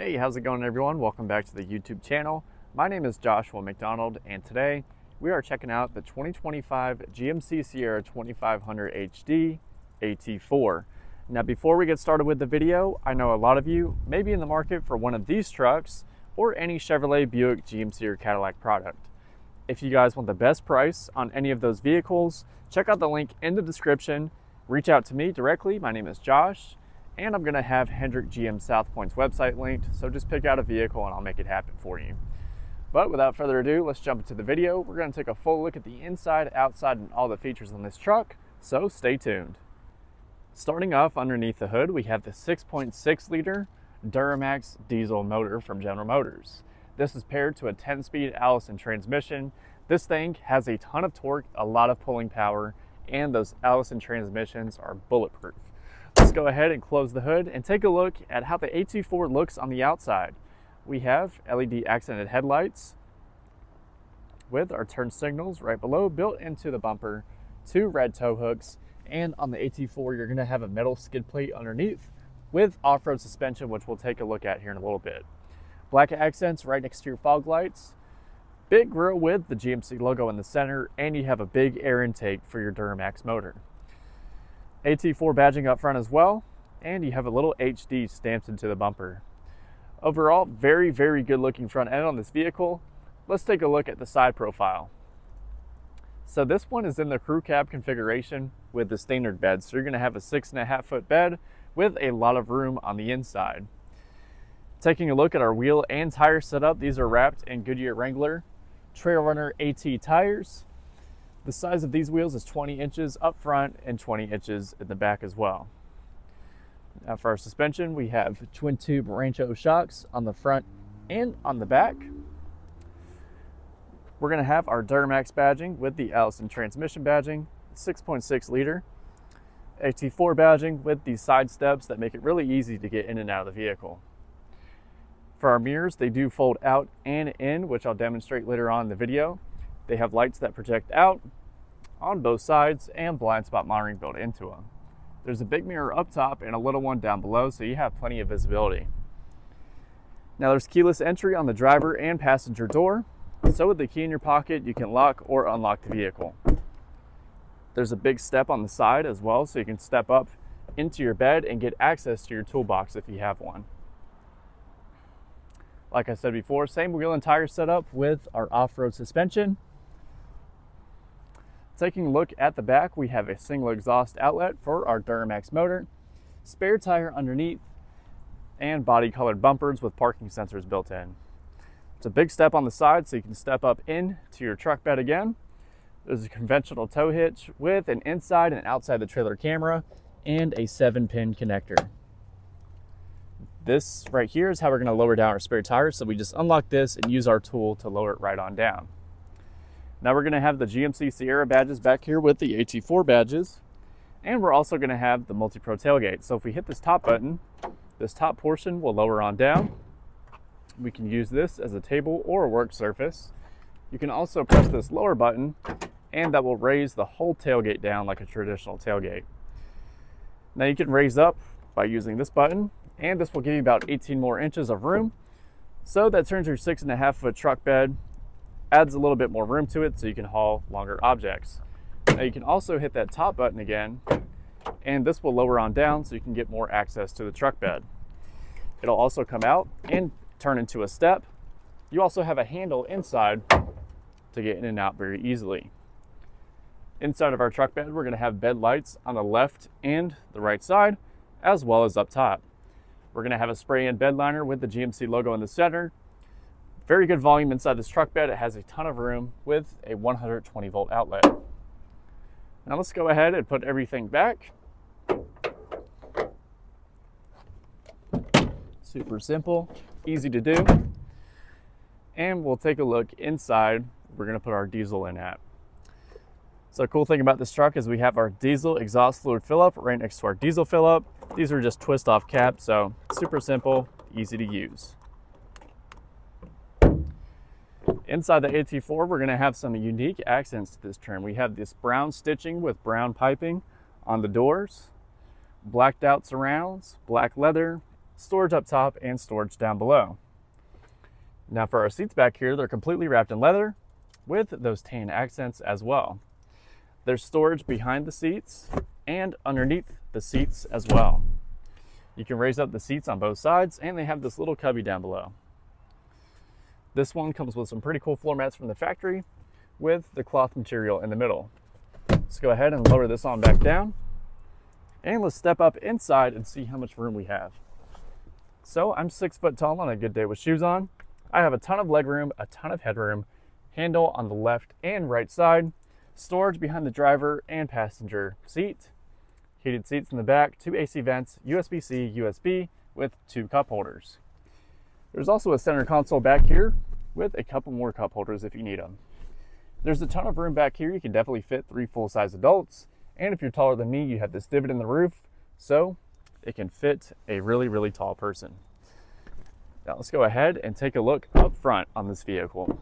Hey, how's it going everyone? Welcome back to the YouTube channel. My name is Joshua McDonald and today we are checking out the 2025 GMC Sierra 2500HD AT4. Now before we get started with the video, I know a lot of you may be in the market for one of these trucks or any Chevrolet, Buick, GMC, or Cadillac product. If you guys want the best price on any of those vehicles, check out the link in the description. Reach out to me directly. My name is Josh. And I'm gonna have Hendrick GM South Point's website linked, so just pick out a vehicle and I'll make it happen for you. But without further ado, let's jump into the video. We're gonna take a full look at the inside, outside, and all the features on this truck, so stay tuned. Starting off underneath the hood, we have the 6.6 liter Duramax diesel motor from General Motors. This is paired to a 10-speed Allison transmission. This thing has a ton of torque, a lot of pulling power, and those Allison transmissions are bulletproof. Let's go ahead and close the hood and take a look at how the AT4 looks on the outside. We have LED accented headlights with our turn signals right below, built into the bumper, 2 red tow hooks, and on the AT4 you're going to have a metal skid plate underneath with off-road suspension, which we'll take a look at here in a little bit. Black accents right next to your fog lights, big grille with the GMC logo in the center, and you have a big air intake for your Duramax motor. AT4 badging up front as well, and you have a little HD stamped into the bumper. Overall, very good looking front end on this vehicle. Let's take a look at the side profile. So this one is in the crew cab configuration with the standard bed. So you're going to have a 6.5 foot bed with a lot of room on the inside. Taking a look at our wheel and tire setup, these are wrapped in Goodyear Wrangler Trail Runner AT tires. The size of these wheels is 20 inches up front and 20 inches in the back as well. Now for our suspension, we have twin tube Rancho shocks on the front and on the back. We're going to have our Duramax badging with the Allison transmission badging, 6.6 liter. AT4 badging with these side steps that make it really easy to get in and out of the vehicle. For our mirrors, they do fold out and in, which I'll demonstrate later on in the video. They have lights that project out on both sides and blind spot monitoring built into them. There's a big mirror up top and a little one down below, so you have plenty of visibility. Now there's keyless entry on the driver and passenger door. So with the key in your pocket, you can lock or unlock the vehicle. There's a big step on the side as well, so you can step up into your bed and get access to your toolbox if you have one. Like I said before, same wheel and tire setup with our off-road suspension. Taking a look at the back, we have a single exhaust outlet for our Duramax motor, spare tire underneath, and body colored bumpers with parking sensors built in. It's a big step on the side, so you can step up into your truck bed again. There's a conventional tow hitch with an inside and outside the trailer camera and a 7-pin connector. This right here is how we're going to lower down our spare tire, so we just unlock this and use our tool to lower it right on down. Now we're going to have the GMC Sierra badges back here with the AT4 badges, and we're also going to have the multi-pro tailgate. So if we hit this top button, this top portion will lower on down. We can use this as a table or a work surface. You can also press this lower button and that will raise the whole tailgate down like a traditional tailgate. Now you can raise up by using this button, and this will give you about 18 more inches of room. So that turns your 6.5 foot truck bed, adds a little bit more room to it so you can haul longer objects. Now you can also hit that top button again, and this will lower on down so you can get more access to the truck bed. It'll also come out and turn into a step. You also have a handle inside to get in and out very easily. Inside of our truck bed, we're going to have bed lights on the left and the right side, as well as up top. We're going to have a spray-in bed liner with the GMC logo in the center. Very good volume inside this truck bed. It has a ton of room with a 120 volt outlet. Now let's go ahead and put everything back. Super simple, easy to do. And we'll take a look inside. We're going to put our diesel in at. So the cool thing about this truck is we have our diesel exhaust fluid fill up right next to our diesel fill up. These are just twist off caps, so super simple, easy to use. Inside the AT4, we're going to have some unique accents to this trim. We have this brown stitching with brown piping on the doors, blacked out surrounds, black leather, storage up top and storage down below. Now for our seats back here, they're completely wrapped in leather with those tan accents as well. There's storage behind the seats and underneath the seats as well. You can raise up the seats on both sides, and they have this little cubby down below. This one comes with some pretty cool floor mats from the factory with the cloth material in the middle. Let's go ahead and lower this on back down, and let's step up inside and see how much room we have. So I'm 6 foot tall on a good day with shoes on. I have a ton of leg room, a ton of headroom, handle on the left and right side, storage behind the driver and passenger seat, heated seats in the back, 2 AC vents, USB-C, USB with 2 cup holders. There's also a center console back here with a couple more cup holders if you need them. There's a ton of room back here. You can definitely fit 3 full-size adults, and if you're taller than me, you have this divot in the roof, so it can fit a really, really tall person. Now let's go ahead and take a look up front on this vehicle.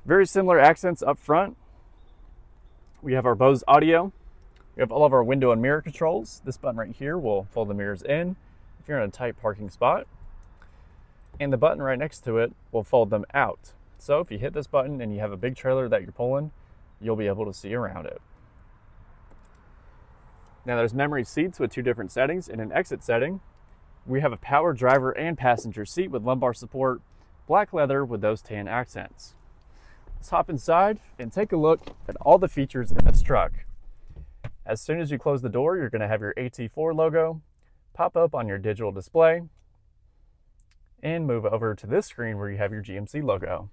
Very similar accents up front. We have our Bose audio. We have all of our window and mirror controls. This button right here will fold the mirrors in if you're in a tight parking spot. And the button right next to it will fold them out. So if you hit this button and you have a big trailer that you're pulling, you'll be able to see around it. Now there's memory seats with 2 different settings. In an exit setting, we have a power driver and passenger seat with lumbar support, black leather with those tan accents. Let's hop inside and take a look at all the features in this truck. As soon as you close the door, you're going to have your AT4 logo pop up on your digital display, and move over to this screen where you have your GMC logo.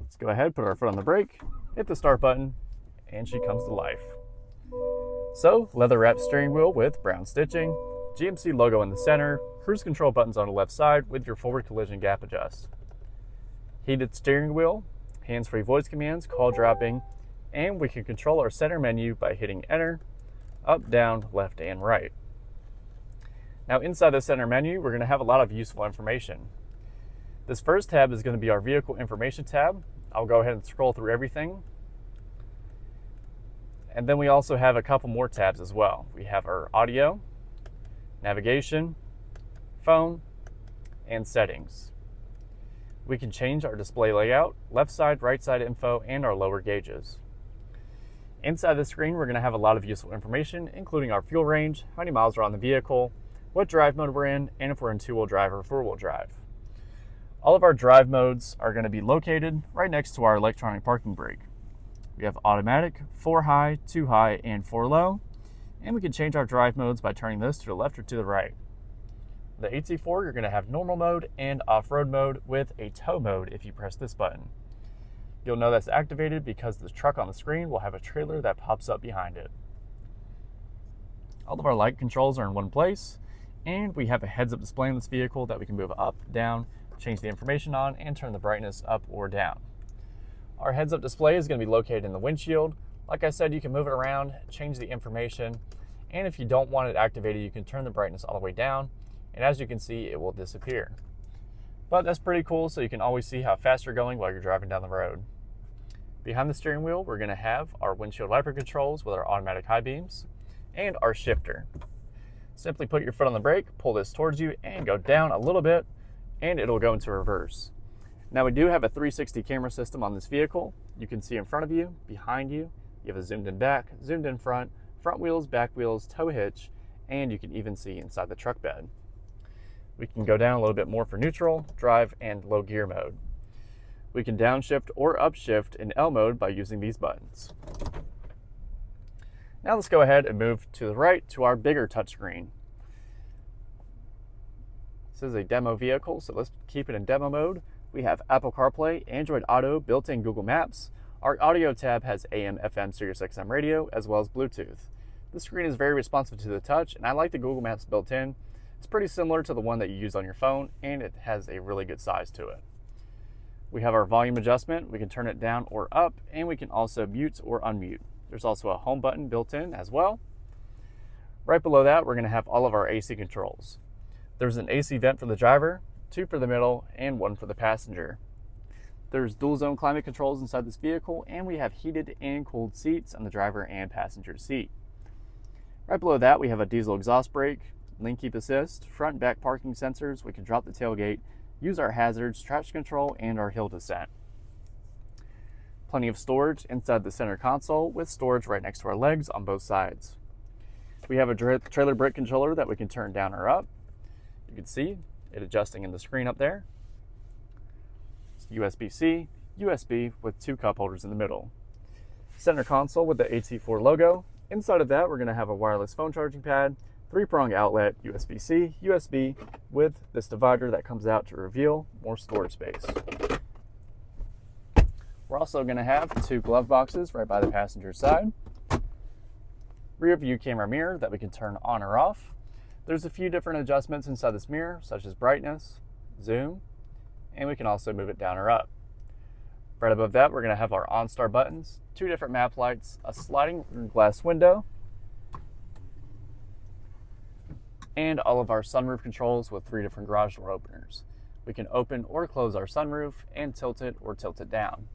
Let's go ahead, put our foot on the brake, hit the start button, and she comes to life. So, leather wrapped steering wheel with brown stitching, GMC logo in the center, cruise control buttons on the left side with your forward collision gap adjust. Heated steering wheel, hands-free voice commands, call dropping, and we can control our center menu by hitting enter, up, down, left, and right. Now inside the center menu, we're going to have a lot of useful information. This first tab is going to be our vehicle information tab. I'll go ahead and scroll through everything. And then we also have a couple more tabs as well. We have our audio, navigation, phone, and settings. We can change our display layout, left side, right side info, and our lower gauges. Inside the screen, we're going to have a lot of useful information, including our fuel range, how many miles are on the vehicle, what drive mode we're in, and if we're in 2-wheel drive or 4-wheel drive. All of our drive modes are going to be located right next to our electronic parking brake. We have automatic, 4 high, 2 high, and 4 low, and we can change our drive modes by turning this to the left or to the right. The AT4, you're going to have normal mode and off-road mode with a tow mode if you press this button. You'll know that's activated because the truck on the screen will have a trailer that pops up behind it. All of our light controls are in one place, and we have a heads-up display in this vehicle that we can move up, down, change the information on, and turn the brightness up or down. Our heads-up display is going to be located in the windshield. Like I said, you can move it around, change the information, and if you don't want it activated, you can turn the brightness all the way down, and as you can see, it will disappear. But that's pretty cool, so you can always see how fast you're going while you're driving down the road. Behind the steering wheel, we're going to have our windshield wiper controls with our automatic high beams and our shifter. Simply put your foot on the brake, pull this towards you, and go down a little bit, and it'll go into reverse. Now we do have a 360 camera system on this vehicle. You can see in front of you, behind you, you have a zoomed in back, zoomed in front wheels, back wheels, tow hitch, and you can even see inside the truck bed. We can go down a little bit more for neutral, drive, and low gear mode. We can downshift or upshift in L mode by using these buttons. Now let's go ahead and move to the right to our bigger touchscreen. This is a demo vehicle, so let's keep it in demo mode. We have Apple CarPlay, Android Auto, built-in Google Maps. Our audio tab has AM, FM, Sirius XM radio, as well as Bluetooth. The screen is very responsive to the touch, and I like the Google Maps built in. It's pretty similar to the one that you use on your phone, and it has a really good size to it. We have our volume adjustment. We can turn it down or up, and we can also mute or unmute. There's also a home button built in as well. Right below that, we're going to have all of our AC controls. There's an AC vent for the driver, 2 for the middle, and 1 for the passenger. There's dual zone climate controls inside this vehicle, and we have heated and cooled seats on the driver and passenger seat. Right below that, we have a diesel exhaust brake, lane keep assist, front and back parking sensors. We can drop the tailgate, use our hazards, traction control, and our hill descent. Plenty of storage inside the center console with storage right next to our legs on both sides. We have a trailer brake controller that we can turn down or up. You can see it adjusting in the screen up there. It's USB-C, USB with 2 cup holders in the middle. Center console with the AT4 logo. Inside of that, we're going to have a wireless phone charging pad, 3-prong outlet, USB-C, USB with this divider that comes out to reveal more storage space. We're also going to have 2 glove boxes right by the passenger side. Rear view camera mirror that we can turn on or off. There's a few different adjustments inside this mirror, such as brightness, zoom, and we can also move it down or up. Right above that, we're going to have our OnStar buttons, 2 different map lights, a sliding glass window, and all of our sunroof controls with 3 different garage door openers. We can open or close our sunroof and tilt it or tilt it down.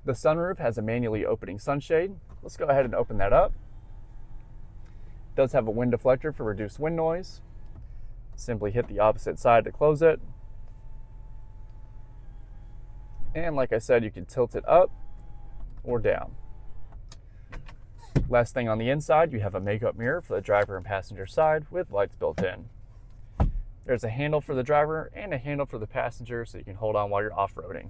The sunroof has a manually opening sunshade. Let's go ahead and open that up. It does have a wind deflector for reduced wind noise. Simply hit the opposite side to close it. And like I said, you can tilt it up or down. Last thing on the inside, you have a makeup mirror for the driver and passenger side with lights built in. There's a handle for the driver and a handle for the passenger so you can hold on while you're off-roading.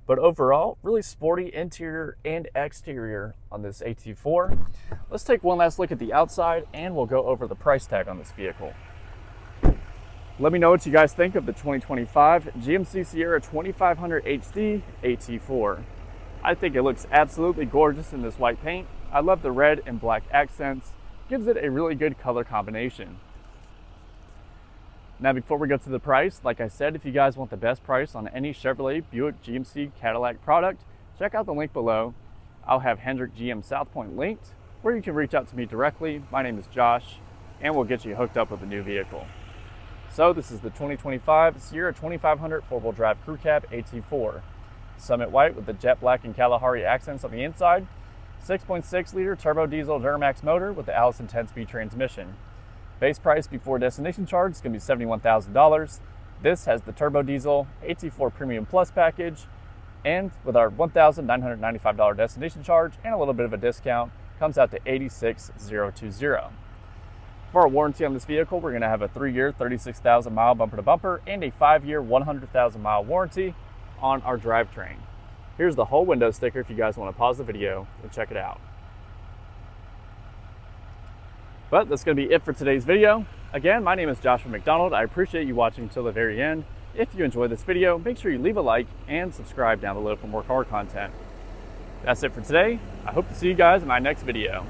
But overall, really sporty interior and exterior on this AT4. Let's take one last look at the outside and we'll go over the price tag on this vehicle. Let me know what you guys think of the 2025 GMC Sierra 2500 HD AT4. I think it looks absolutely gorgeous in this white paint. I love the red and black accents. Gives it a really good color combination. Now, before we go to the price, like I said, if you guys want the best price on any Chevrolet, Buick, GMC, Cadillac product, check out the link below. I'll have Hendrick GM South Point linked, where you can reach out to me directly. My name is Josh, and we'll get you hooked up with a new vehicle. So this is the 2025 Sierra 2500 4-wheel drive crew cab AT4. Summit white with the jet black and Kalahari accents on the inside. 6.6 liter turbo diesel Duramax motor with the Allison 10-speed transmission. Base price before destination charge is going to be $71,000. This has the turbo diesel AT4 Premium Plus package, and with our $1,995 destination charge and a little bit of a discount, comes out to $86,020. For our warranty on this vehicle, we're going to have a 3-year, 36,000 mile bumper to bumper and a 5-year, 100,000 mile warranty on our drivetrain. Here's the whole window sticker if you guys want to pause the video and check it out. But that's going to be it for today's video. Again, my name is Joshua McDonald. I appreciate you watching until the very end. If you enjoyed this video, make sure you leave a like and subscribe down below for more car content. That's it for today. I hope to see you guys in my next video.